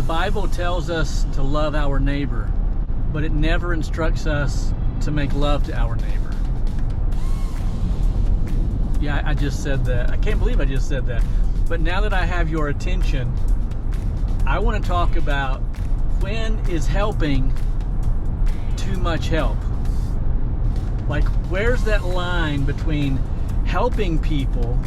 The Bible tells us to love our neighbor, but it never instructs us to make love to our neighbor. Yeah, I just said that. I can't believe I just said that. But now that I have your attention, I want to talk about when is helping too much help? Like, where's that line between helping people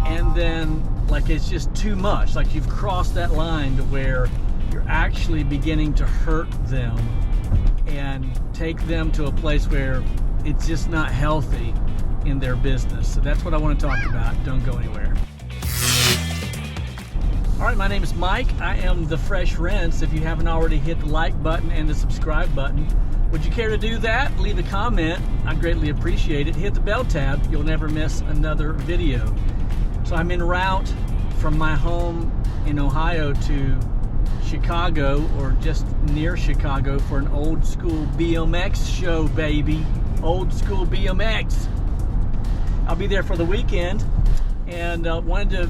and then, like, it's just too much? Like, you've crossed that line to where you're actually beginning to hurt them and take them to a place where it's just not healthy in their business. So that's what I want to talk about. Don't go anywhere. All right, my name is Mike. I am the Fresh Rinse. If you haven't already hit the like button and the subscribe button, would you care to do that? Leave a comment. I'd greatly appreciate it. Hit the bell tab. You'll never miss another video. So I'm en route from my home in Ohio to Chicago, or just near Chicago, for an old school BMX show, baby. Old school BMX. I'll be there for the weekend, and wanted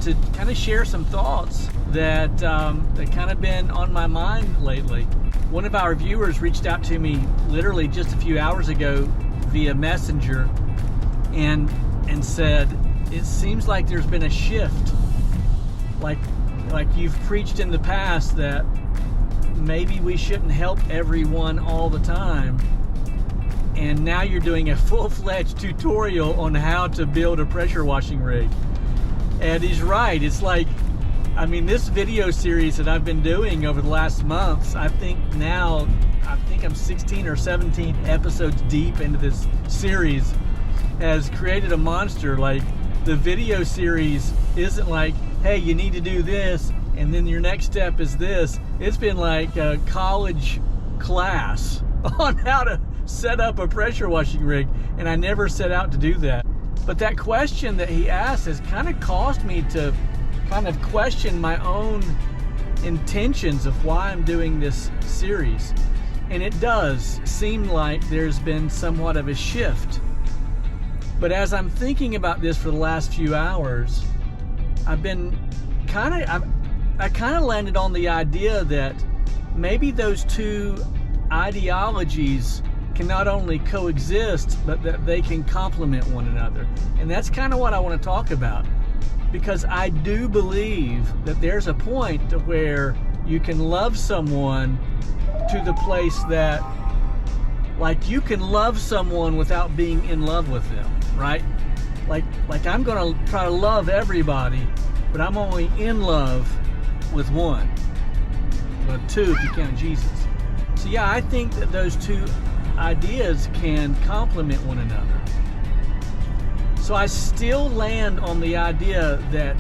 to kind of share some thoughts that kind of been on my mind lately. One of our viewers reached out to me literally just a few hours ago via Messenger and said, it seems like there's been a shift. Like you've preached in the past that maybe we shouldn't help everyone all the time, and now you're doing a full-fledged tutorial on how to build a pressure washing rig. And he's right. It's like, I mean, this video series that I've been doing over the last months, I think I'm 16 or 17 episodes deep into this series, has created a monster. Like, the video series isn't like, hey, you need to do this, and then your next step is this. It's been like a college class on how to set up a pressure washing rig, and I never set out to do that. But that question that he asked has kind of caused me to kind of question my own intentions of why I'm doing this series. And it does seem like there's been somewhat of a shift. But as I'm thinking about this for the last few hours, I kind of landed on the idea that maybe those two ideologies can not only coexist, but that they can complement one another. And that's kind of what I want to talk about, because I do believe that there's a point to where you can love someone to the place that, like, you can love someone without being in love with them, right? Like I'm gonna try to love everybody, but I'm only in love with one. Well, two if you count Jesus. So yeah, I think that those two ideas can complement one another. So I still land on the idea that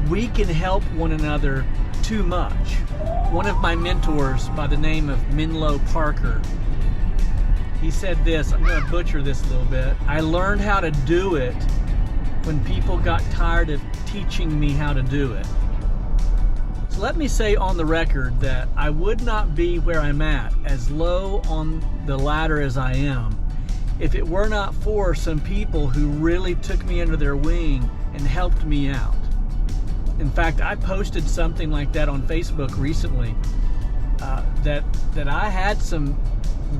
we can help one another too much. One of my mentors by the name of Menlo Parker, he said this, I'm going to butcher this a little bit. I learned how to do it when people got tired of teaching me how to do it. So let me say on the record that I would not be where I'm at, as low on the ladder as I am, if it were not for some people who really took me under their wing and helped me out. In fact, I posted something like that on Facebook recently, that I had some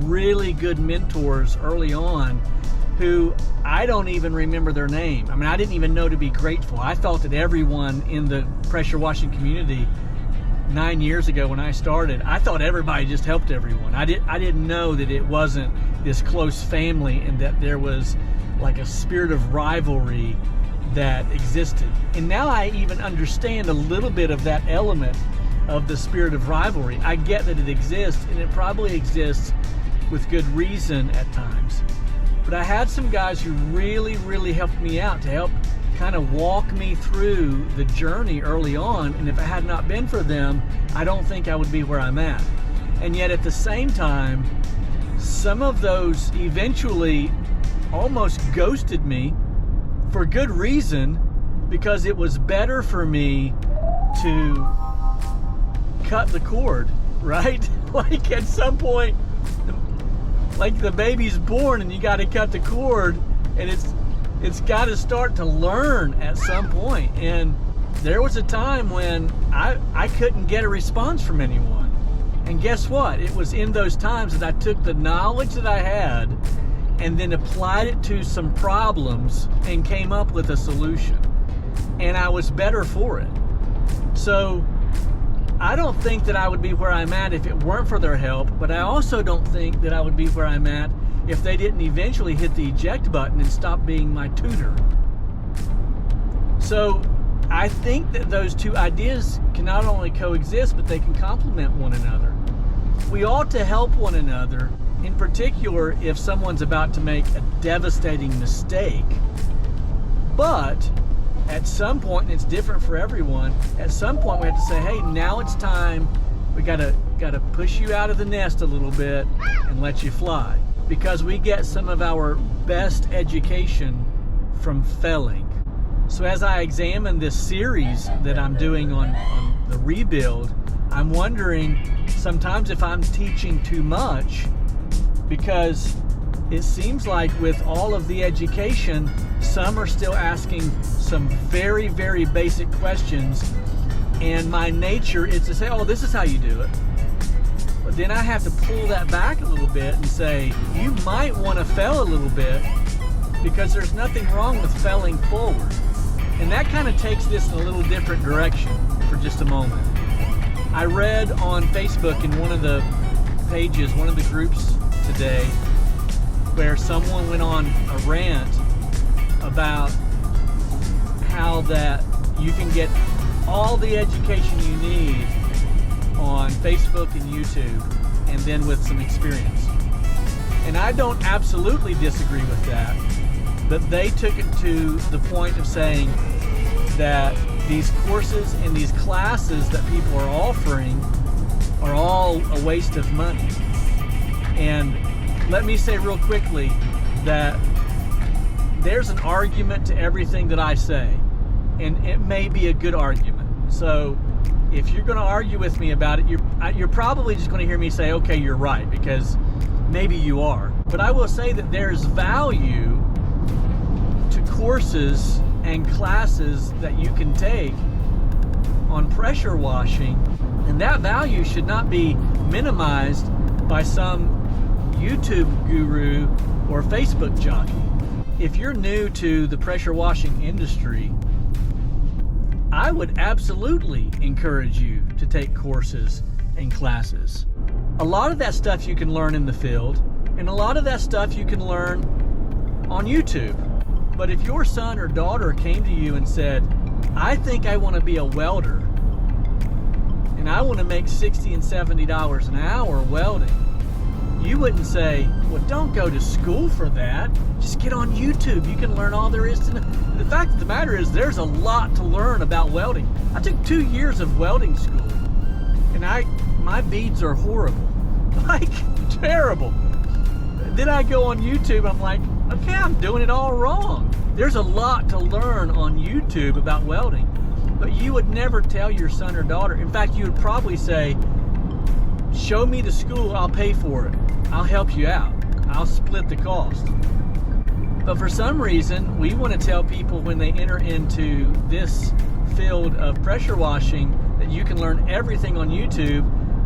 really good mentors early on who I don't even remember their name. I mean, I didn't even know to be grateful. I thought that everyone in the pressure washing community 9 years ago when I started, I thought everybody just helped everyone. I didn't know that it wasn't this close family and that there was like a spirit of rivalry that existed. And now I even understand a little bit of that element of the spirit of rivalry. I get that it exists, and it probably exists with good reason at times. But I had some guys who really, really helped me out, to help kind of walk me through the journey early on. And if it had not been for them, I don't think I would be where I'm at. And yet at the same time, some of those eventually almost ghosted me for good reason, because it was better for me to cut the cord, right? Like at some point, like the baby's born and you got to cut the cord, and it's got to start to learn at some point. And there was a time when I couldn't get a response from anyone. And guess what? It was in those times that I took the knowledge that I had and then applied it to some problems and came up with a solution. And I was better for it. So I don't think that I would be where I'm at if it weren't for their help, but I also don't think that I would be where I'm at if they didn't eventually hit the eject button and stop being my tutor. So I think that those two ideas can not only coexist, but they can complement one another. We ought to help one another, in particular if someone's about to make a devastating mistake. But at some point, and it's different for everyone, at some point we have to say, hey, now it's time. We gotta push you out of the nest a little bit and let you fly. Because we get some of our best education from failing. So as I examine this series that I'm doing on the rebuild, I'm wondering sometimes if I'm teaching too much, because it seems like with all of the education, some are still asking some very, very basic questions, and my nature is to say, oh, this is how you do it. But then I have to pull that back a little bit and say, you might want to fail a little bit, because there's nothing wrong with failing forward. And that kind of takes this in a little different direction for just a moment. I read on Facebook in one of the pages, one of the groups today, where someone went on a rant about how that you can get all the education you need on Facebook and YouTube, and then with some experience. And I don't absolutely disagree with that, but they took it to the point of saying that these courses and these classes that people are offering are all a waste of money. And let me say real quickly that there's an argument to everything that I say, and it may be a good argument. So if you're going to argue with me about it, you're probably just going to hear me say, okay, you're right, because maybe you are. But I will say that there's value to courses and classes that you can take on pressure washing, and that value should not be minimized by some YouTube guru or Facebook jockey. If you're new to the pressure washing industry, I would absolutely encourage you to take courses and classes. A lot of that stuff you can learn in the field, and a lot of that stuff you can learn on YouTube. But if your son or daughter came to you and said, I think I want to be a welder, and I want to make $60 and $70 an hour welding, you wouldn't say, well, don't go to school for that. Just get on YouTube. You can learn all there is to know. The fact of the matter is, there's a lot to learn about welding. I took 2 years of welding school, and my beads are horrible. Like, terrible. Then I go on YouTube, and I'm like, okay, I'm doing it all wrong. There's a lot to learn on YouTube about welding, but you would never tell your son or daughter. In fact, you would probably say, show me the school, I'll pay for it. I'll help you out. I'll split the cost. But for some reason, we want to tell people when they enter into this field of pressure washing that you can learn everything on YouTube,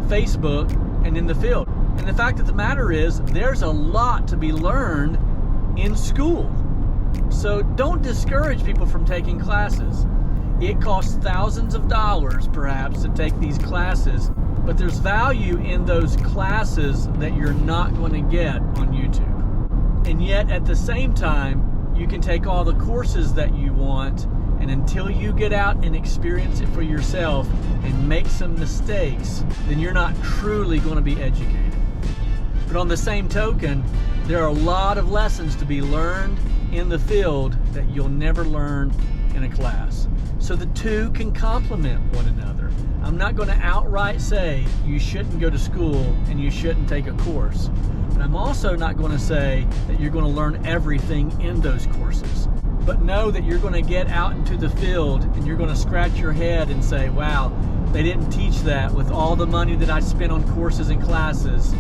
Facebook, and in the field. And the fact of the matter is, there's a lot to be learned in school. So don't discourage people from taking classes. It costs thousands of dollars, perhaps, to take these classes, but there's value in those classes that you're not going to get on YouTube. And yet, at the same time, you can take all the courses that you want, and until you get out and experience it for yourself and make some mistakes, then you're not truly going to be educated. But on the same token, there are a lot of lessons to be learned in the field that you'll never learn in a class. So the two can complement one another. I'm not going to outright say you shouldn't go to school and you shouldn't take a course. But I'm also not going to say that you're going to learn everything in those courses. But know that you're going to get out into the field and you're going to scratch your head and say, wow, they didn't teach that. With all the money that I spent on courses and classes,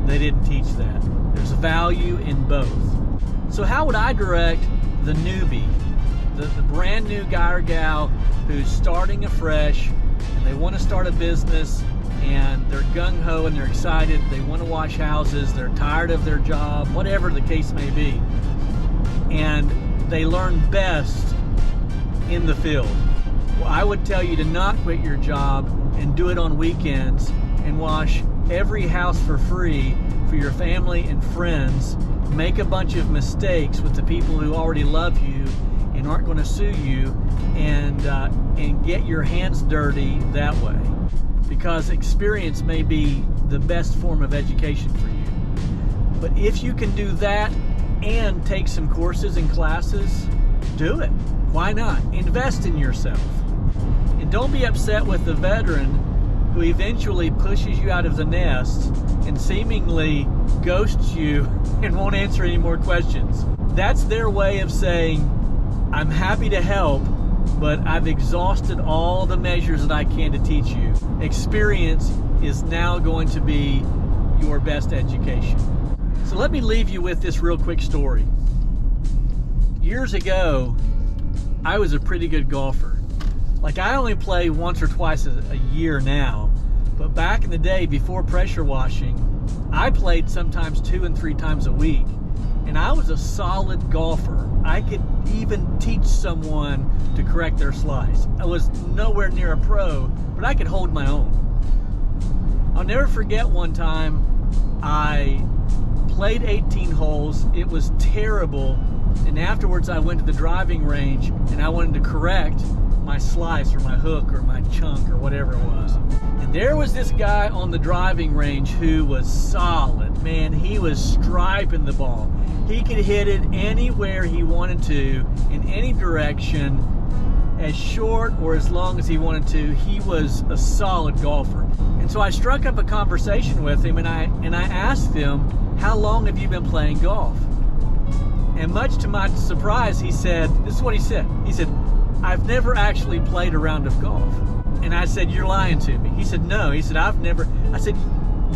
they didn't teach that. There's value in both. So how would I direct the newbie the brand new guy or gal who's starting afresh and they want to start a business and they're gung-ho and they're excited, they want to wash houses, they're tired of their job, whatever the case may be, and they learn best in the field. Well, I would tell you to not quit your job and do it on weekends and wash every house for free for your family and friends. Make a bunch of mistakes with the people who already love you and aren't going to sue you, and get your hands dirty that way, because experience may be the best form of education for you. But if you can do that and take some courses and classes, do it. Why not? Invest in yourself. And don't be upset with the veteran who eventually pushes you out of the nest and seemingly ghosts you and won't answer any more questions. That's their way of saying, I'm happy to help, but I've exhausted all the measures that I can to teach you. Experience is now going to be your best education. So let me leave you with this real quick story. Years ago, I was a pretty good golfer. Like, I only play once or twice a year now, but back in the day before pressure washing, I played sometimes 2 and 3 times a week, and I was a solid golfer. I could even teach someone to correct their slice. I was nowhere near a pro, but I could hold my own. I'll never forget one time I played 18 holes. It was terrible, and afterwards I went to the driving range and I wanted to correct my slice or my hook or my chunk or whatever it was. And there was this guy on the driving range who was solid. Man, he was striping the ball. He could hit it anywhere he wanted to, in any direction, as short or as long as he wanted to. He was a solid golfer. And so I struck up a conversation with him, and I asked him, how long have you been playing golf? And much to my surprise, he said, this is what he said. He said, I've never actually played a round of golf. And I said, you're lying to me. He said, no. He said, I've never. I said,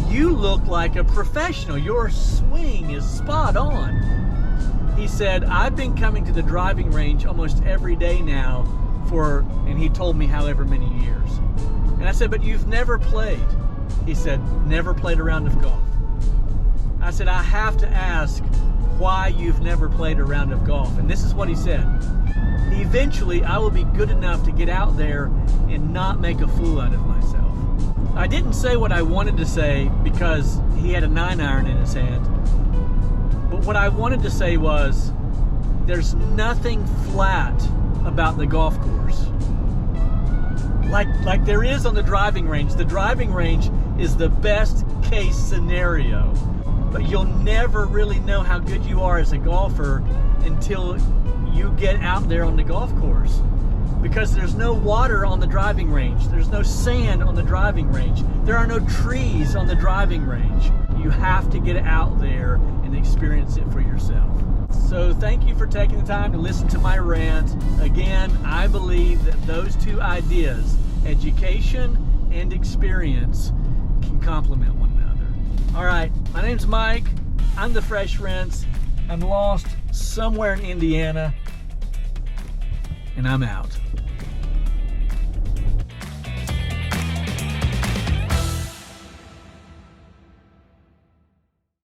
you look like a professional. Your swing is spot on. He said, I've been coming to the driving range almost every day now and he told me however many years. And I said, but you've never played. He said, never played a round of golf. I said, I have to ask why you've never played a round of golf. And this is what he said. Eventually, I will be good enough to get out there and not make a fool out of myself. I didn't say what I wanted to say because he had a 9-iron in his hand. But what I wanted to say was, there's nothing flat about the golf course. Like there is on the driving range. The driving range is the best case scenario. But you'll never really know how good you are as a golfer until you get out there on the golf course, because there's no water on the driving range. There's no sand on the driving range. There are no trees on the driving range. You have to get out there and experience it for yourself. So thank you for taking the time to listen to my rant. Again, I believe that those two ideas, education and experience, can complement one another. All right, my name's Mike. I'm the Fresh Rinse. I'm lost somewhere in Indiana, and I'm out.